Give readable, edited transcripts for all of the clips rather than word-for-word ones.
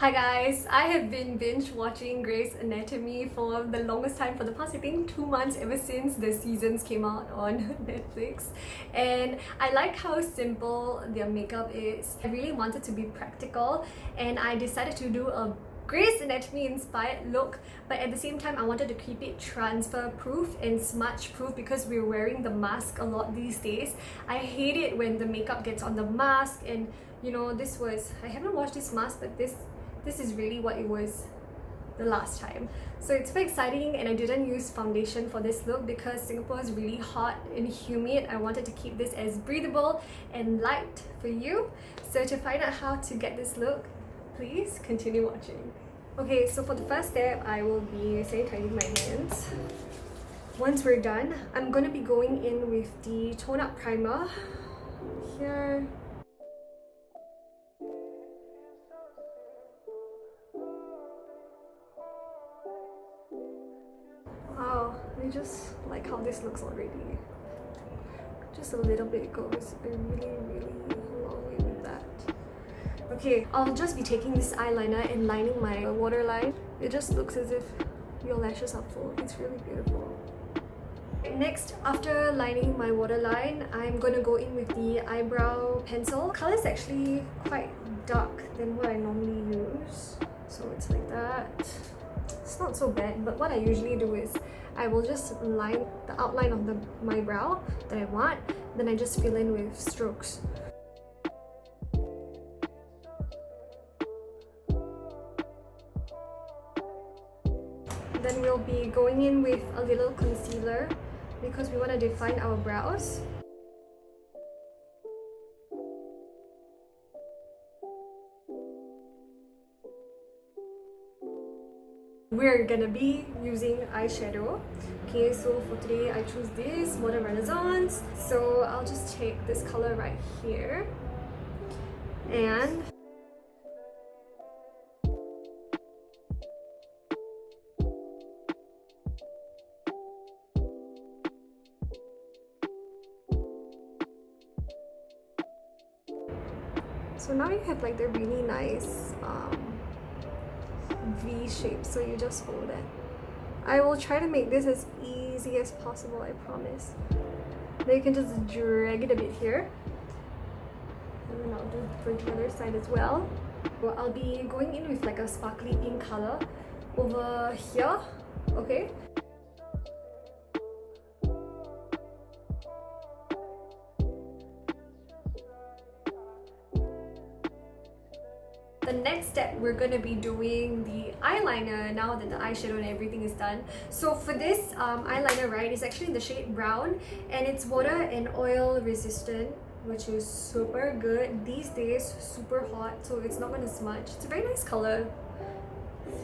Hi guys, I have been binge watching Grey's Anatomy for the longest time, for the past I think 2 months, ever since the seasons came out on Netflix. And I like how simple their makeup is. I really wanted to be practical and I decided to do a Grey's Anatomy inspired look, but at the same time I wanted to keep it transfer proof and smudge proof because we're wearing the mask a lot these days. I hate it when the makeup gets on the mask, and you know, I haven't washed this mask, but this is really what it was the last time. So it's very exciting, and I didn't use foundation for this look because Singapore is really hot and humid. I wanted to keep this as breathable and light for you. So to find out how to get this look, please continue watching. Okay, so for the first step, I will be sanitizing my hands. Once we're done, I'm going to be going in with the Tone Up Primer here. Wow, I just like how this looks already. Just a little bit goes a really long way with that. Okay, I'll just be taking this eyeliner and lining my waterline. It just looks as if your lashes are full. It's really beautiful. Next, after lining my waterline, I'm gonna go in with the eyebrow pencil. The color is actually quite dark than what I normally use, so it's like that. It's not so bad, but what I usually do is I will just line the outline of my brow that I want, then I just fill in with strokes. Then we'll be going in with a little concealer because we want to define our brows. We're gonna be using eyeshadow. Okay, so for today I choose this Modern Renaissance. So I'll just take this color right here and so now you have like the really nice V shape, so you just fold it. I will try to make this as easy as possible, I promise. Then you can just drag it a bit here. And then I'll do for the other side as well. So I'll be going in with like a sparkly pink color over here, okay? The next step, we're going to be doing the eyeliner now that the eyeshadow and everything is done. So for this eyeliner, right, it's actually in the shade brown and it's water and oil resistant, which is super good. These days, super hot, so it's not going to smudge. It's a very nice color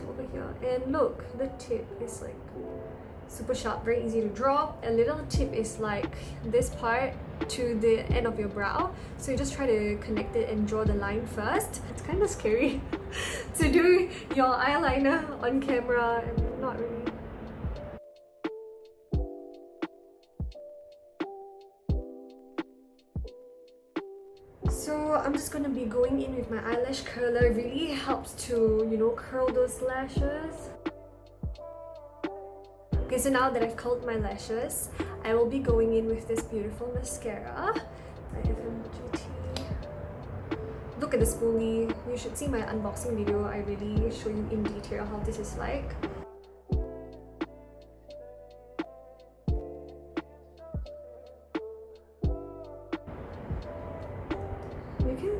over here. And look, the tip is like super sharp, very easy to draw. A little tip is like this part to the end of your brow, so you just try to connect it and draw the line first. It's kind of scary to do your eyeliner on camera, and not really. So I'm just gonna be going in with my eyelash curler. It really helps to, you know, curl those lashes. Okay, so now that I've curled my lashes, I will be going in with this beautiful mascara by FMGT. Look at the spoolie. You should see my unboxing video. I really show you in detail how this is like.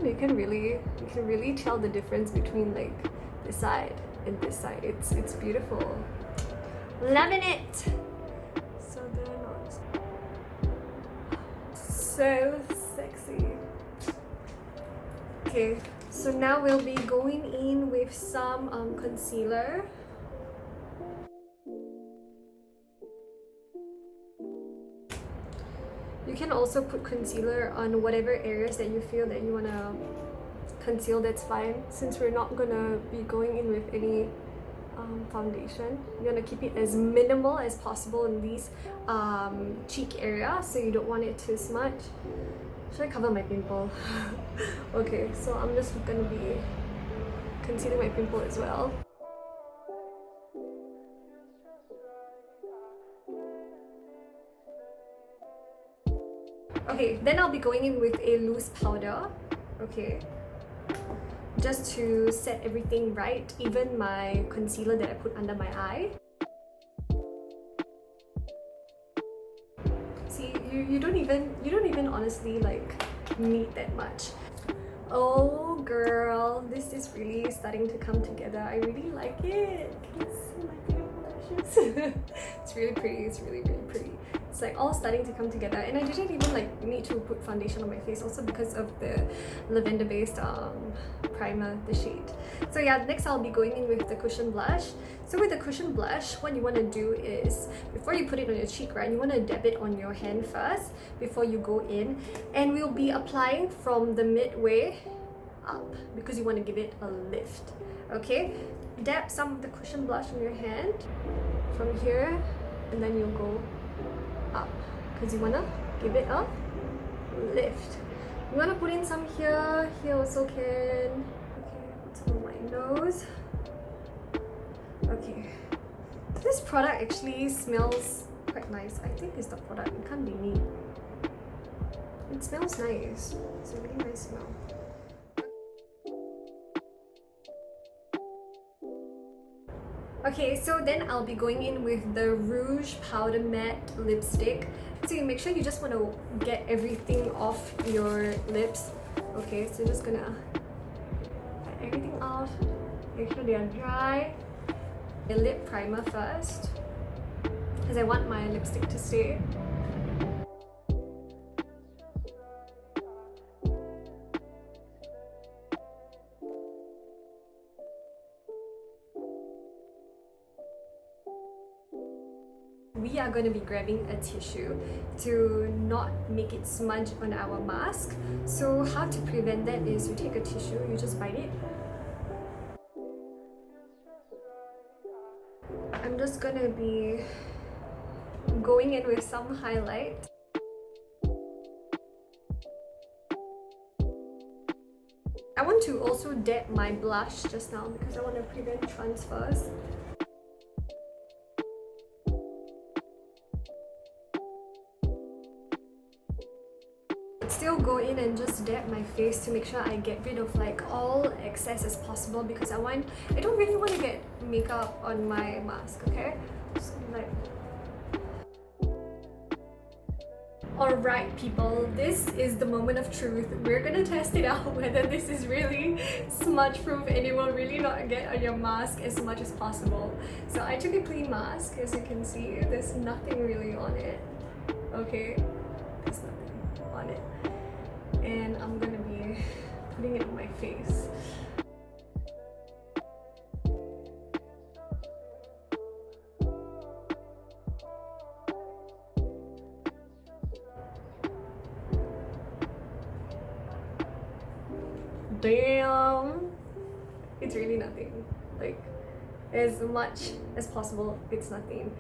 You can really tell the difference between like this side and this side. It's beautiful. Loving it! So they're not so sexy. Okay, so now we'll be going in with some concealer. You can also put concealer on whatever areas that you feel that you want to conceal, that's fine. Since we're not gonna be going in with any foundation, you're gonna keep it as minimal as possible in these cheek area, so you don't want it to smudge. Should I cover my pimple? Okay, so I'm just gonna be concealing my pimple as well. Okay, then I'll be going in with a loose powder, okay, just to set everything right, even my concealer that I put under my eye. See, you don't even honestly like need that much. Oh girl, this is really starting to come together. I really like it. Can you see my beautiful lashes? It's really pretty. It's really pretty. It's like all starting to come together, and I didn't even like need to put foundation on my face, also because of the lavender based primer, the shade. So yeah, next I'll be going in with the cushion blush. So with the cushion blush, what you want to do is, before you put it on your cheek, right, you want to dab it on your hand first before you go in, and we'll be applying from the midway up because you want to give it a lift. Okay, dab some of the cushion blush on your hand from here, and then you'll go up because you want to give it a lift. You want to put in some here also can. Okay, put some on my nose. Okay, this product actually smells quite nice. I think it's the product, it can't be me. It smells nice. It's a really nice smell. Okay, so then I'll be going in with the Rouge Powder Matte Lipstick. So you make sure you just want to get everything off your lips. Okay, so just gonna get everything off. Make sure they are dry. A lip primer first, because I want my lipstick to stay. We are going to be grabbing a tissue to not make it smudge on our mask. So how to prevent that is you take a tissue, you just bite it. I'm just going to be going in with some highlight. I want to also dab my blush just now because I want to prevent transfers. Still go in and just dab my face to make sure I get rid of like all excess as possible, because I don't really want to get makeup on my mask, okay? So like, alright people, this is the moment of truth. We're gonna test it out whether this is really smudge proof and it will really not get on your mask as much as possible. So I took a clean mask, as you can see. There's nothing really on it, okay? There's nothing on it. And I'm gonna be putting it on my face. Damn! It's really nothing. Like, as much as possible, it's nothing.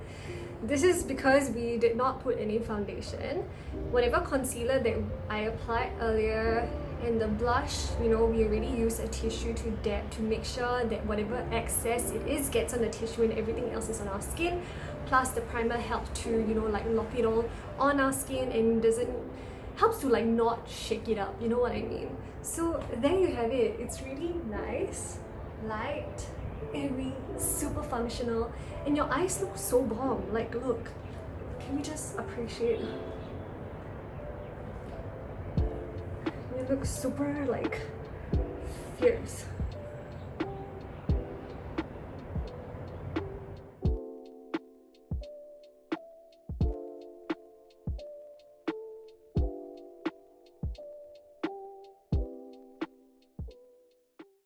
This is because we did not put any foundation. Whatever concealer that I applied earlier and the blush, you know, we already used a tissue to dab to make sure that whatever excess it is gets on the tissue and everything else is on our skin. Plus the primer helped to, you know, like lock it all on our skin and helps to like not shake it up, you know what I mean? So there you have it. It's really nice, light, airy, super functional, and your eyes look so bomb. Like, look, can we just appreciate? You look super like fierce.